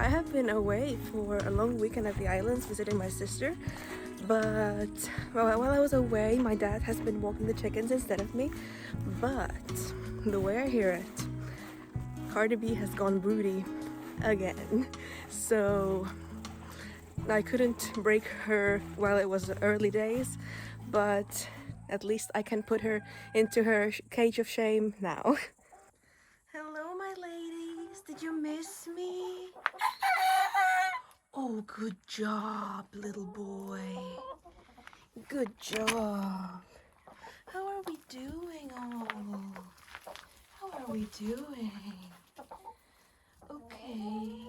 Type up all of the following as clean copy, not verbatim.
I have been away for a long weekend at the islands visiting my sister, but while I was away, my dad has been walking the chickens instead of me. But the way I hear it, Cardi B has gone broody again. So I couldn't break her while it was early days, but at least I can put her into her cage of shame now. Hello, my ladies. Did you miss me? Oh, good job, little boy. Good job. How are we doing? Oh, how are we doing? Okay.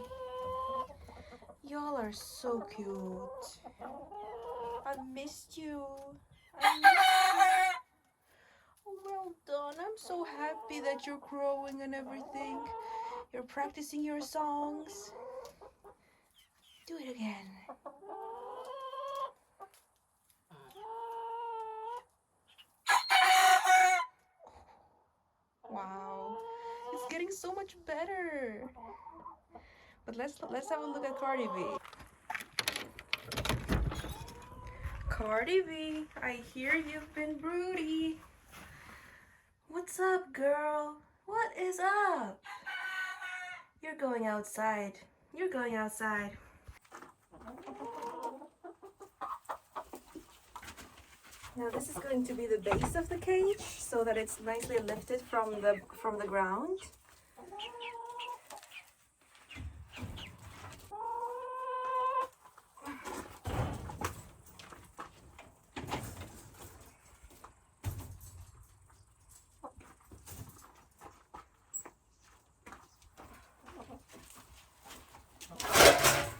Y'all are so cute. I missed you. I missed you. Oh, well done. I'm so happy that you're growing and everything. You're practicing your songs. Do it again. Wow. It's getting so much better. But let's have a look at Cardi B. Cardi B, I hear you've been broody. What's up, girl? What is up? You're going outside. You're going outside. Now this is going to be the base of the cage so that it's nicely lifted from the ground.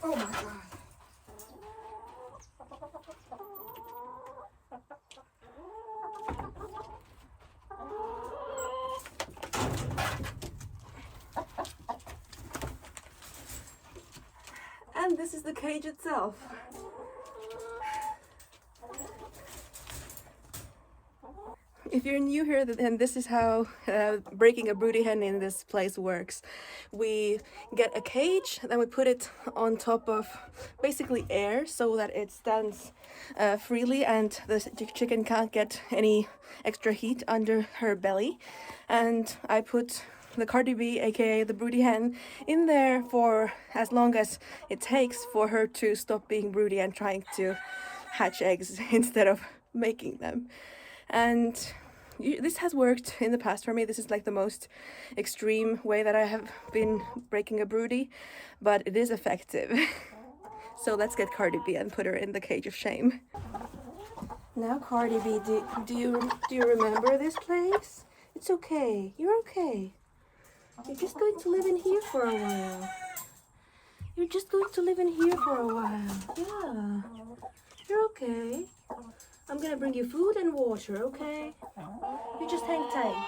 Oh my god. And this is the cage itself. If you're new here, then this is how breaking a broody hen in this place works. We get a cage, then we put it on top of basically air so that it stands freely and the chicken can't get any extra heat under her belly. And I put the Cardi B, aka the broody hen, in there for as long as it takes for her to stop being broody and trying to hatch eggs instead of making them. And this has worked in the past for me. This is like the most extreme way that I have been breaking a broody, but it is effective. So let's get Cardi B and put her in the cage of shame. Now, Cardi B, do you remember this place? It's okay. You're okay. You're just going to live in here for a while. You're just going to live in here for a while. Yeah. You're okay. I'm gonna bring you food and water, okay? You just hang tight.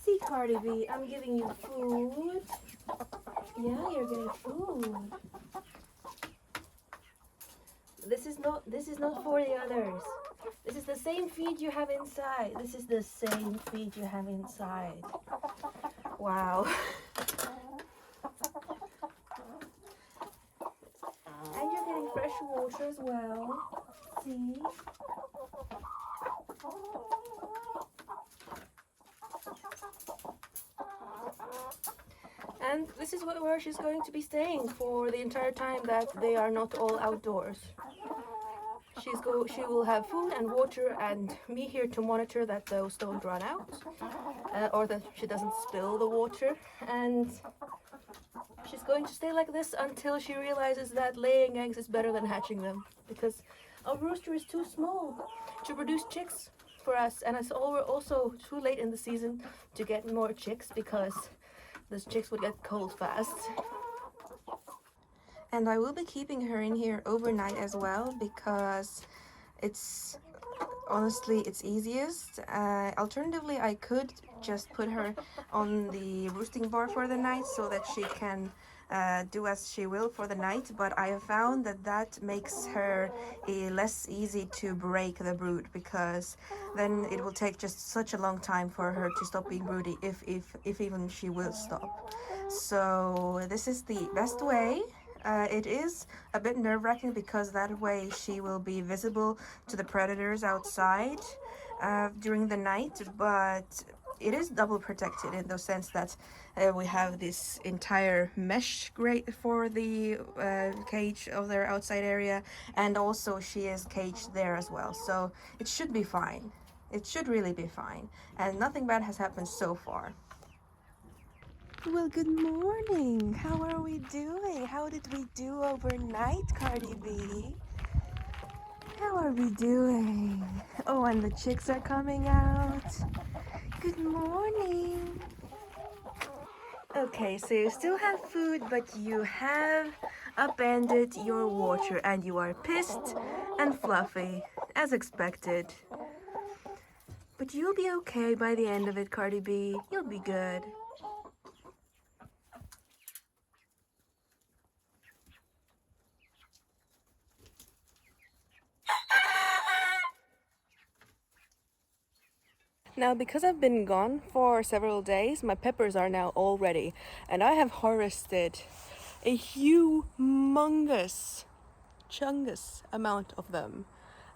See, Cardi B, I'm giving you food. Yeah, you're getting food. This is not for the others. This is the same feed you have inside. This is the same feed you have inside. Wow. And you're getting fresh water as well. See? And this is where she's going to be staying for the entire time that they are not all outdoors. She will have food and water and me here to monitor that those don't run out or that she doesn't spill the water. And she's going to stay like this until she realizes that laying eggs is better than hatching them, because our rooster is too small to produce chicks for us, and it's also too late in the season to get more chicks because those chicks would get cold fast. And I will be keeping her in here overnight as well because it's honestly it's easiest. Alternatively, I could just put her on the roosting bar for the night so that she can do as she will for the night, but I have found that that makes her less easy to break the brood, because then it will take just such a long time for her to stop being broody, if even she will stop. So this is the best way. It is a bit nerve-wracking because that way she will be visible to the predators outside during the night, but it is double protected in the sense that we have this entire mesh grate for the cage of their outside area, and also she is caged there as well, so it should be fine. It should really be fine, and nothing bad has happened so far. Well, good morning. How are we doing? How did we do overnight, Cardi B? How are we doing? Oh, and the chicks are coming out. Good morning. Okay, so you still have food, but you have abandoned your water and you are pissed and fluffy, as expected. But you'll be okay by the end of it, Cardi B. You'll be good. Now, because I've been gone for several days, my peppers are now all ready, and I have harvested a humongous, chungus amount of them.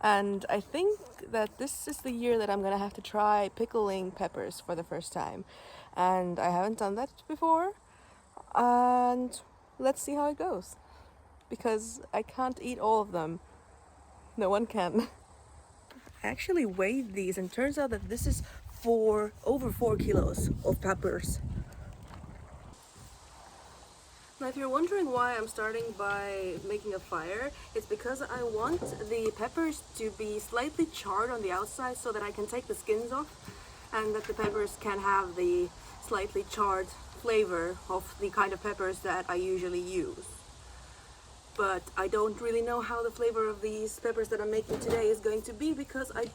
And I think that this is the year that I'm gonna have to try pickling peppers for the first time. And I haven't done that before. And let's see how it goes. Because I can't eat all of them. No one can. I actually weighed these and turns out that this is over 4 kilos of peppers. Now, if you're wondering why I'm starting by making a fire, it's because I want the peppers to be slightly charred on the outside so that I can take the skins off, and that the peppers can have the slightly charred flavor of the kind of peppers that I usually use. But I don't really know how the flavor of these peppers that I'm making today is going to be, because I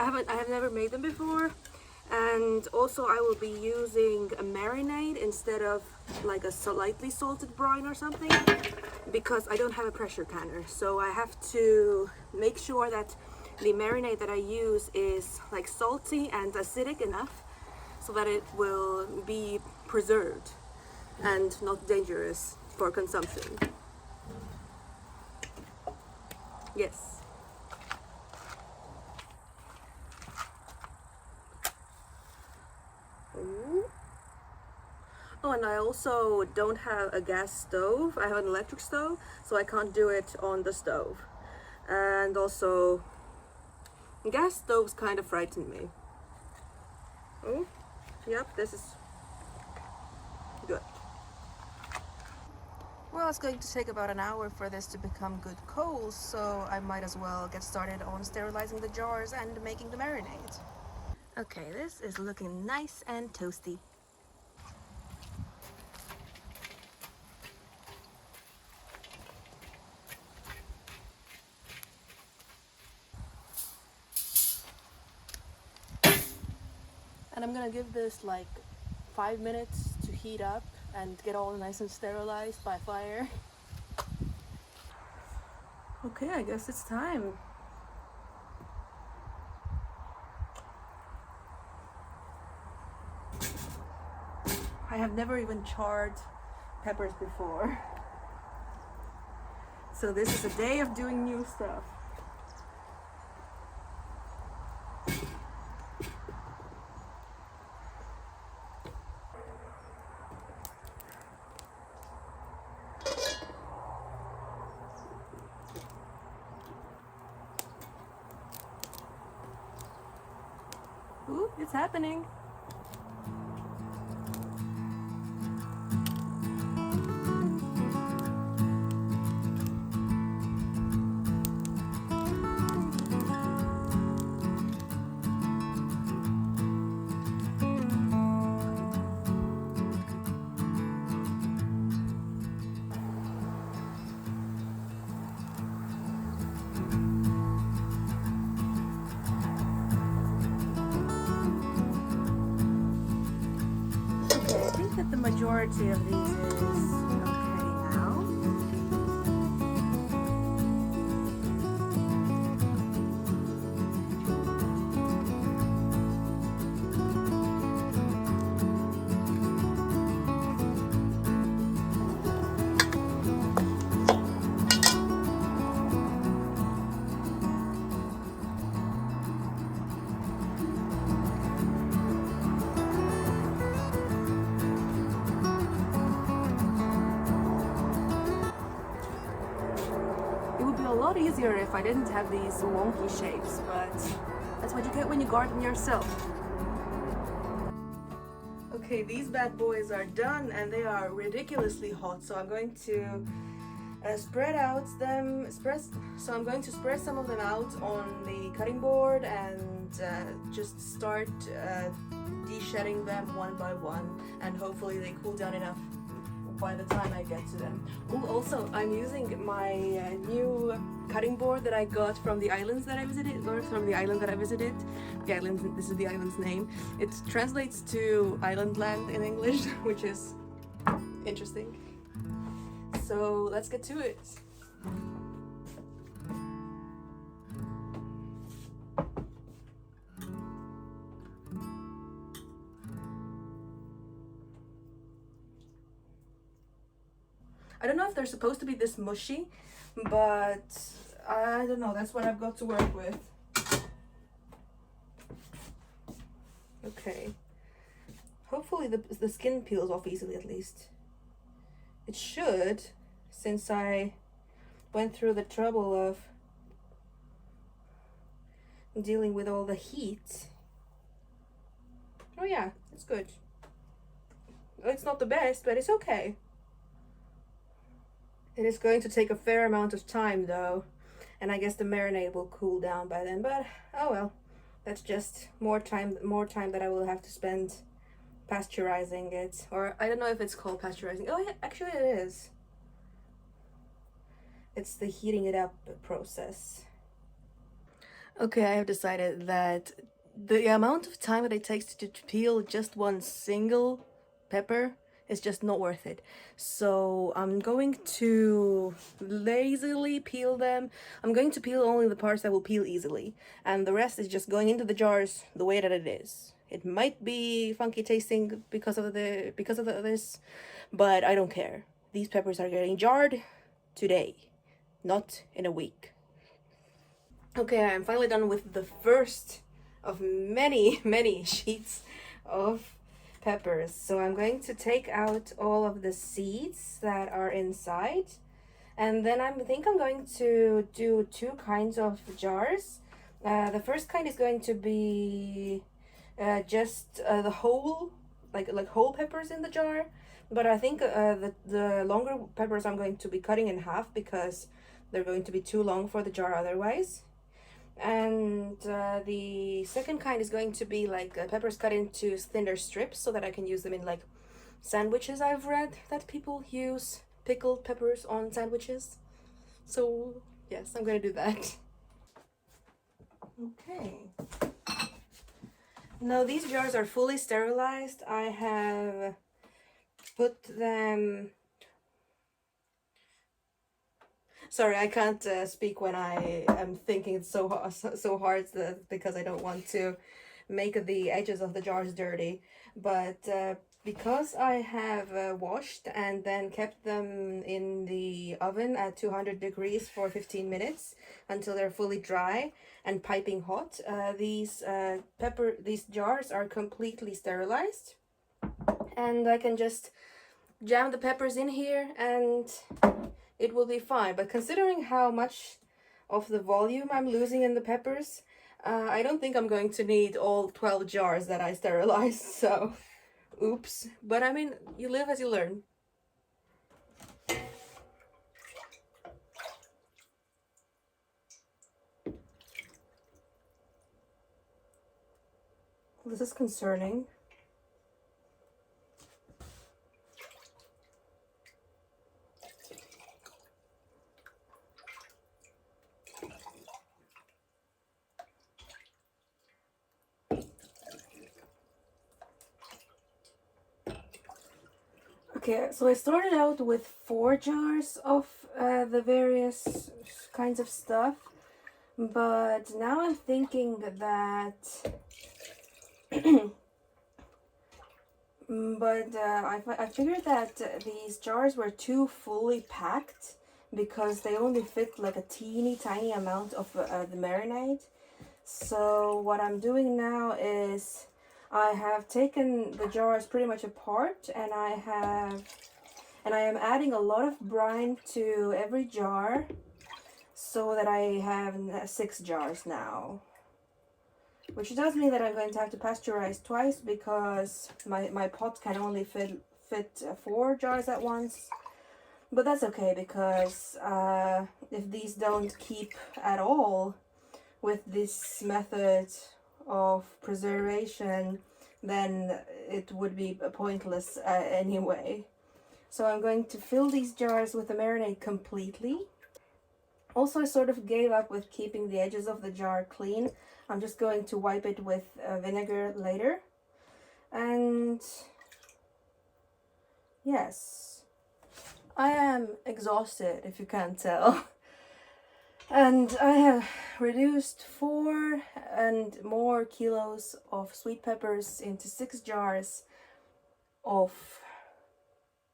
have never made them before. And also I will be using a marinade instead of like a slightly salted brine or something, because I don't have a pressure canner. So I have to make sure that the marinade that I use is like salty and acidic enough so that it will be preserved and not dangerous for consumption. Yes. Ooh. Oh, and I also don't have a gas stove. I have an electric stove, so I can't do it on the stove. And also, gas stoves kind of frighten me. Oh, yep, this is good. Well, it's going to take about an hour for this to become good coals, so I might as well get started on sterilizing the jars and making the marinade. Okay, this is looking nice and toasty. And I'm gonna give this like 5 minutes to heat up and get all nice and sterilized by fire. Okay, I guess it's time. I have never even charred peppers before. So this is a day of doing new stuff. Ooh, it's happening. majority of these is okay now. It would be a lot easier if I didn't have these wonky shapes, but that's what you get when you garden yourself. Okay, these bad boys are done and they are ridiculously hot, so I'm going to spread some of them out on the cutting board and just start de-shedding them one by one, and hopefully they cool down enough by the time I get to them. Oh, also, I'm using my new cutting board that I got from the islands that I visited, or from the island that I visited. The island, this is the island's name. It translates to island land in English, which is interesting. So let's get to it. I don't know if they're supposed to be this mushy, but I don't know, that's what I've got to work with. Okay. Hopefully the skin peels off easily at least. It should, since I went through the trouble of dealing with all the heat. Oh yeah, it's good. It's not the best, but it's okay. It is going to take a fair amount of time though, and I guess the marinade will cool down by then, but oh well. That's just more time that I will have to spend pasteurizing it. Or I don't know if it's called pasteurizing. Oh yeah, actually it is. It's the heating it up process. Okay, I have decided that the amount of time that it takes to peel just one single pepper is just not worth it. So I'm going to lazily peel them. I'm going to peel only the parts that will peel easily, and the rest is just going into the jars the way that it is. It might be funky tasting because of this, but I don't care. These peppers are getting jarred today, not in a week. Okay, I'm finally done with the first of many, many sheets of peppers. So I'm going to take out all of the seeds that are inside, and then I think I'm going to do two kinds of jars. The first kind is going to be just the whole, like whole peppers in the jar, but I think the longer peppers I'm going to be cutting in half because they're going to be too long for the jar otherwise. And the second kind is going to be like peppers cut into thinner strips so that I can use them in like sandwiches. I've read that people use pickled peppers on sandwiches. So yes, I'm gonna do that. Okay. Now these jars are fully sterilized. I have put them... Sorry, I can't speak when I am thinking it's so hard because I don't want to make the edges of the jars dirty. But because I have washed and then kept them in the oven at 200 degrees for 15 minutes until they're fully dry and piping hot, these jars are completely sterilized, and I can just jam the peppers in here and it will be fine. But considering how much of the volume I'm losing in the peppers, I don't think I'm going to need all 12 jars that I sterilized, so oops. But I mean, you live as you learn. This is concerning. Okay, so I started out with 4 jars of the various kinds of stuff, but now I'm thinking that I figured that these jars were too fully packed because they only fit like a teeny tiny amount of the marinade. So what I'm doing now is I have taken the jars pretty much apart, and I am adding a lot of brine to every jar so that I have 6 jars now. Which does mean that I'm going to have to pasteurize twice because my pot can only fit 4 jars at once. But that's okay because if these don't keep at all with this method of preservation, then it would be pointless anyway. So I'm going to fill these jars with the marinade completely. Also, I sort of gave up with keeping the edges of the jar clean. I'm just going to wipe it with vinegar later. And yes, I am exhausted, if you can't tell. And I have reduced 4 and more kilos of sweet peppers into 6 jars of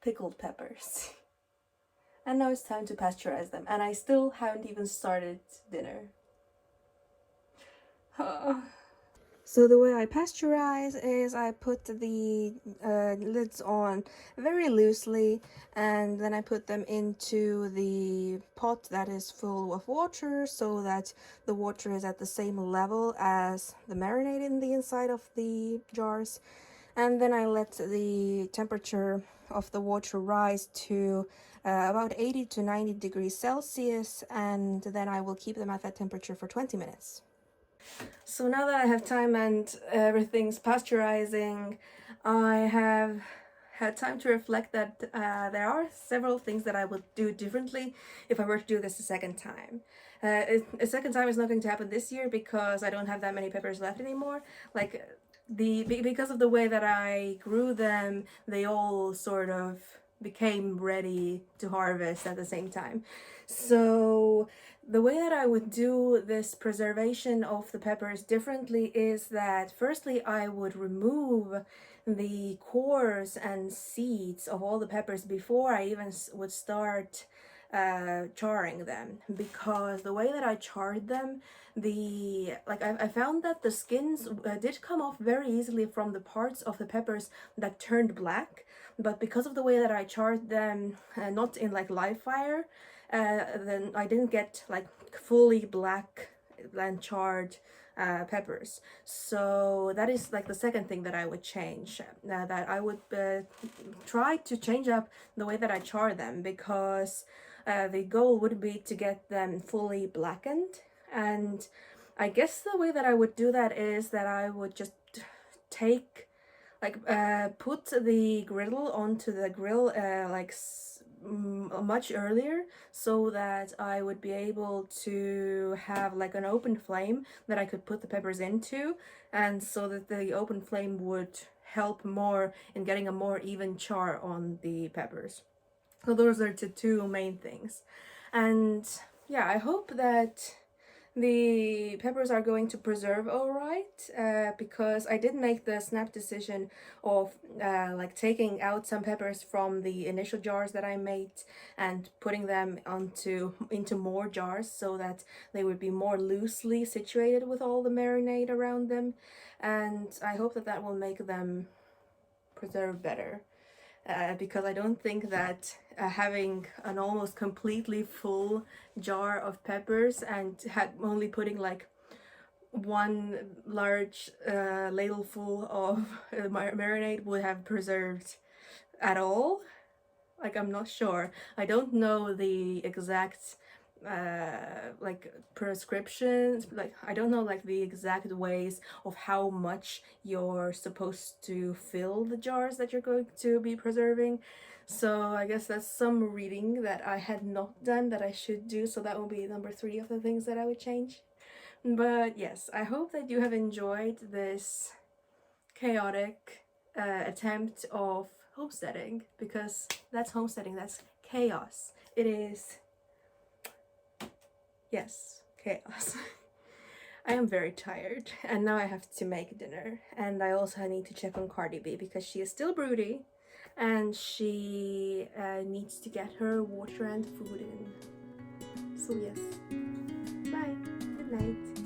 pickled peppers. And now it's time to pasteurize them. And I still haven't even started dinner. So the way I pasteurize is I put the lids on very loosely, and then I put them into the pot that is full of water so that the water is at the same level as the marinade in the inside of the jars. And then I let the temperature of the water rise to about 80 to 90 degrees Celsius, and then I will keep them at that temperature for 20 minutes. So now that I have time and everything's pasteurizing, I have had time to reflect that there are several things that I would do differently if I were to do this a second time. A second time is not going to happen this year because I don't have that many peppers left anymore. Like because of the way that I grew them, they all sort of became ready to harvest at the same time. So the way that I would do this preservation of the peppers differently is that firstly I would remove the cores and seeds of all the peppers before I even would start charring them, because the way that I charred them, I found that the skins did come off very easily from the parts of the peppers that turned black, but because of the way that I charred them, not in like live fire, then I didn't get like fully black and charred peppers. So that is like the second thing that I would change, that I would try to change up the way that I char them, because the goal would be to get them fully blackened. And I guess the way that I would do that is that I would just take put the griddle onto the grill much earlier, so that I would be able to have like an open flame that I could put the peppers into, and so that the open flame would help more in getting a more even char on the peppers. So those are the 2 main things. And yeah, I hope that the peppers are going to preserve all right, because I did make the snap decision of taking out some peppers from the initial jars that I made and putting them into more jars so that they would be more loosely situated with all the marinade around them, and I hope that that will make them preserve better. Because I don't think that having an almost completely full jar of peppers and only putting like 1 large ladleful of marinade would have preserved at all. Like, I'm not sure. I don't know the exact prescriptions, like I don't know like the exact ways of how much you're supposed to fill the jars that you're going to be preserving. So I guess that's some reading that I had not done that I should do, so that will be number 3 of the things that I would change. But yes, I hope that you have enjoyed this chaotic attempt of homesteading, because that's homesteading, that's chaos. It is, yes, chaos. I am very tired, and now I have to make dinner, and I also need to check on Cardi B because she is still broody, and she needs to get her water and food in. So yes, bye, good night.